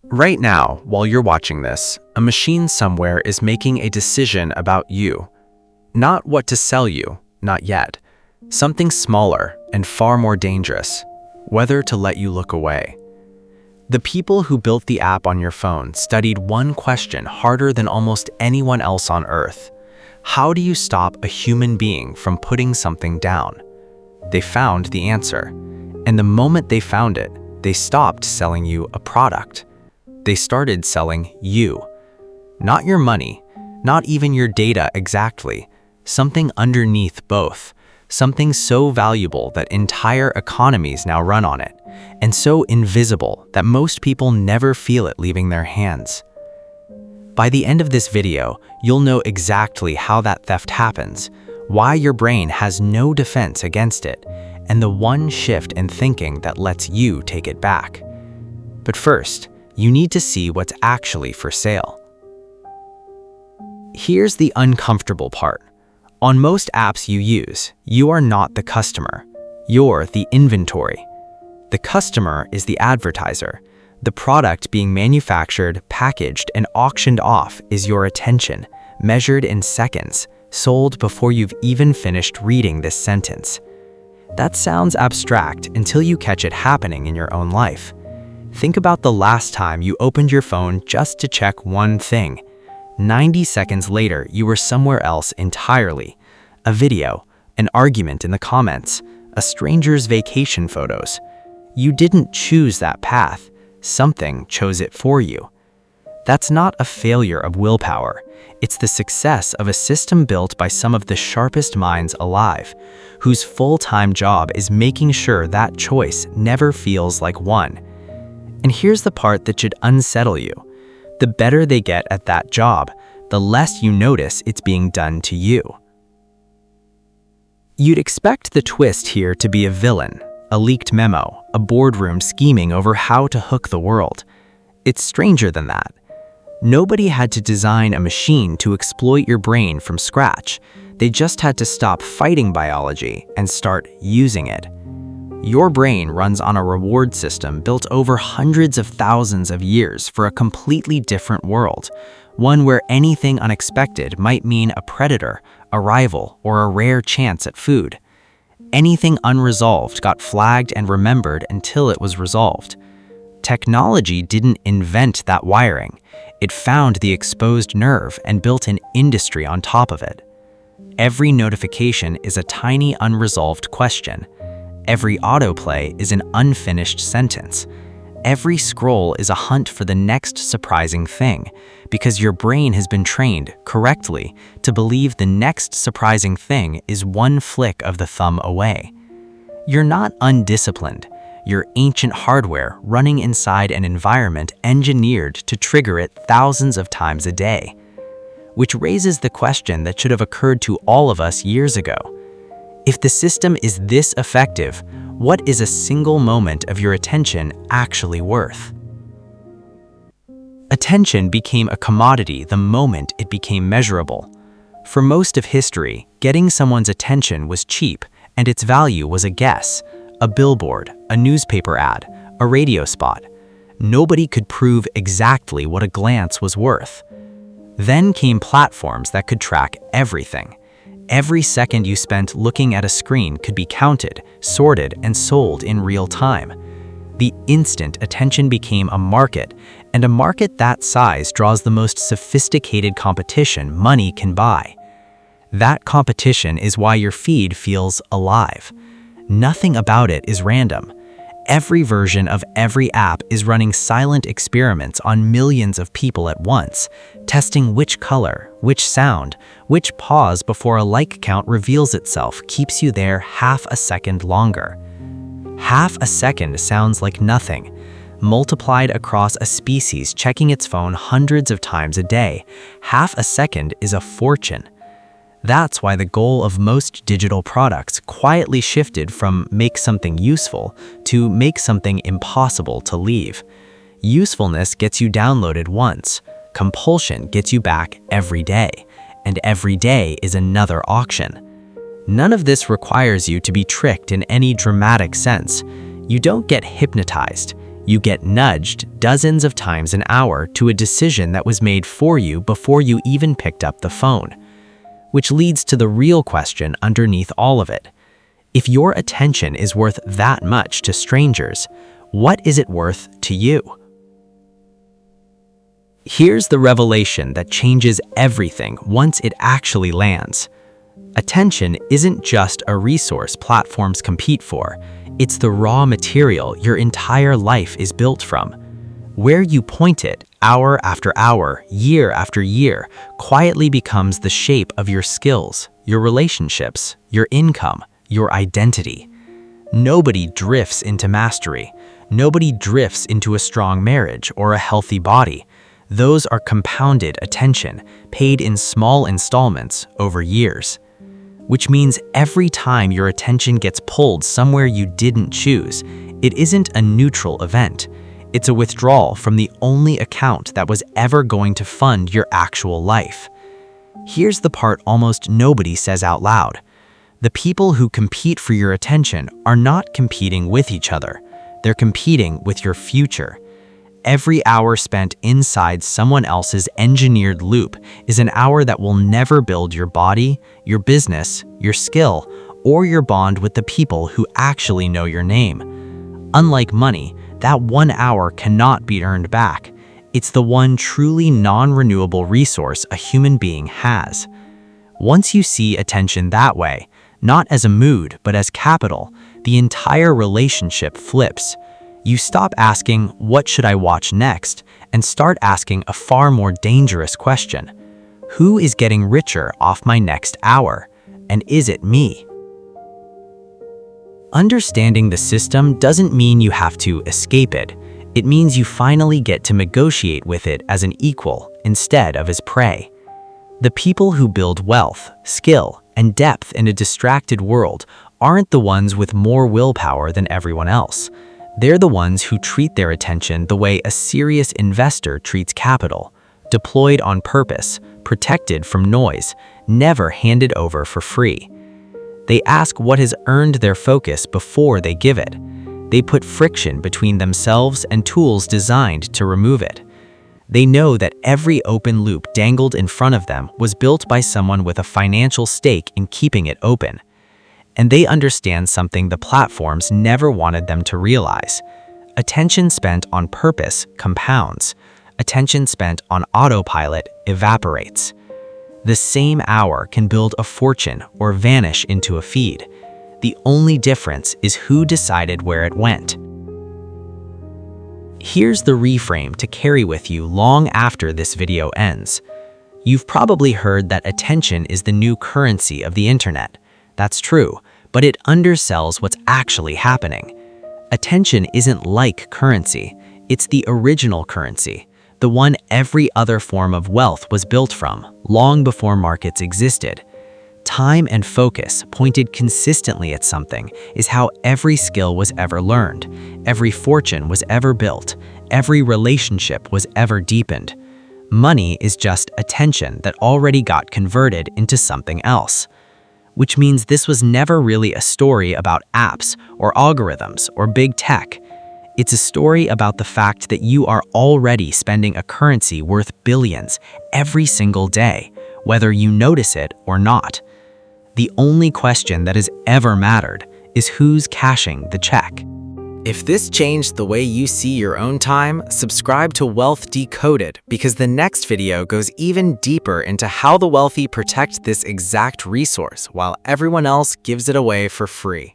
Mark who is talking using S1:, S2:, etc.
S1: Right now, while you're watching this, a machine somewhere is making a decision about you. Not what to sell you, not yet. Something smaller and far more dangerous, whether to let you look away. The people who built the app on your phone studied one question harder than almost anyone else on Earth. How do you stop a human being from putting something down? They found the answer, and the moment they found it, they stopped selling you a product. They started selling you. Not your money, not even your data exactly, something underneath both, something so valuable that entire economies now run on it, and so invisible that most people never feel it leaving their hands. By the end of this video, you'll know exactly how that theft happens, why your brain has no defense against it, and the one shift in thinking that lets you take it back. But first, you need to see what's actually for sale. Here's the uncomfortable part. On most apps you use, you are not the customer. You're the inventory. The customer is the advertiser. The product being manufactured, packaged, and auctioned off is your attention, measured in seconds, sold before you've even finished reading this sentence. That sounds abstract until you catch it happening in your own life. Think about the last time you opened your phone just to check one thing. 90 seconds later, you were somewhere else entirely. A video, an argument in the comments, a stranger's vacation photos. You didn't choose that path. Something chose it for you. That's not a failure of willpower. It's the success of a system built by some of the sharpest minds alive, whose full-time job is making sure that choice never feels like one. And here's the part that should unsettle you. The better they get at that job, the less you notice it's being done to you. You'd expect the twist here to be a villain, a leaked memo, a boardroom scheming over how to hook the world. It's stranger than that. Nobody had to design a machine to exploit your brain from scratch. They just had to stop fighting biology and start using it. Your brain runs on a reward system built over hundreds of thousands of years for a completely different world, one where anything unexpected might mean a predator, a rival, or a rare chance at food. Anything unresolved got flagged and remembered until it was resolved. Technology didn't invent that wiring. It found the exposed nerve and built an industry on top of it. Every notification is a tiny unresolved question. Every autoplay is an unfinished sentence. Every scroll is a hunt for the next surprising thing, because your brain has been trained correctly to believe the next surprising thing is one flick of the thumb away. You're not undisciplined. You're ancient hardware running inside an environment engineered to trigger it thousands of times a day. Which raises the question that should have occurred to all of us years ago. If the system is this effective, what is a single moment of your attention actually worth? Attention became a commodity the moment it became measurable. For most of history, getting someone's attention was cheap, and its value was a guess, a billboard, a newspaper ad, a radio spot. Nobody could prove exactly what a glance was worth. Then came platforms that could track everything. Every second you spent looking at a screen could be counted, sorted, and sold in real time. The instant attention became a market, and a market that size draws the most sophisticated competition money can buy. That competition is why your feed feels alive. Nothing about it is random. Every version of every app is running silent experiments on millions of people at once, testing which color, which sound, which pause before a like count reveals itself keeps you there half a second longer. Half a second sounds like nothing. Multiplied across a species checking its phone hundreds of times a day, half a second is a fortune. That's why the goal of most digital products quietly shifted from make something useful to make something impossible to leave. Usefulness gets you downloaded once, compulsion gets you back every day, and every day is another auction. None of this requires you to be tricked in any dramatic sense. You don't get hypnotized. You get nudged dozens of times an hour to a decision that was made for you before you even picked up the phone. Which leads to the real question underneath all of it. If your attention is worth that much to strangers, what is it worth to you? Here's the revelation that changes everything once it actually lands. Attention isn't just a resource platforms compete for. It's the raw material your entire life is built from. Where you point it, hour after hour, year after year, quietly becomes the shape of your skills, your relationships, your income, your identity. Nobody drifts into mastery. Nobody drifts into a strong marriage or a healthy body. Those are compounded attention, paid in small installments over years. Which means every time your attention gets pulled somewhere you didn't choose, it isn't a neutral event. It's a withdrawal from the only account that was ever going to fund your actual life. Here's the part almost nobody says out loud. The people who compete for your attention are not competing with each other. They're competing with your future. Every hour spent inside someone else's engineered loop is an hour that will never build your body, your business, your skill, or your bond with the people who actually know your name. Unlike money, that 1 hour cannot be earned back. It's the one truly non-renewable resource a human being has. Once you see attention that way, not as a mood but as capital, the entire relationship flips. You stop asking, "What should I watch next?" and start asking a far more dangerous question. Who is getting richer off my next hour? And is it me? Understanding the system doesn't mean you have to escape it. It means you finally get to negotiate with it as an equal instead of as prey. The people who build wealth, skill, and depth in a distracted world aren't the ones with more willpower than everyone else. They're the ones who treat their attention the way a serious investor treats capital, deployed on purpose, protected from noise, never handed over for free. They ask what has earned their focus before they give it. They put friction between themselves and tools designed to remove it. They know that every open loop dangled in front of them was built by someone with a financial stake in keeping it open. And they understand something the platforms never wanted them to realize. Attention spent on purpose compounds. Attention spent on autopilot evaporates. The same hour can build a fortune or vanish into a feed. The only difference is who decided where it went. Here's the reframe to carry with you long after this video ends. You've probably heard that attention is the new currency of the internet. That's true, but it undersells what's actually happening. Attention isn't like currency. It's the original currency, the one every other form of wealth was built from, long before markets existed. Time and focus pointed consistently at something is how every skill was ever learned, every fortune was ever built, every relationship was ever deepened. Money is just attention that already got converted into something else. Which means this was never really a story about apps or algorithms or big tech. It's a story about the fact that you are already spending a currency worth billions every single day, whether you notice it or not. The only question that has ever mattered is who's cashing the check. If this changed the way you see your own time, subscribe to Wealth Decoded, because the next video goes even deeper into how the wealthy protect this exact resource while everyone else gives it away for free.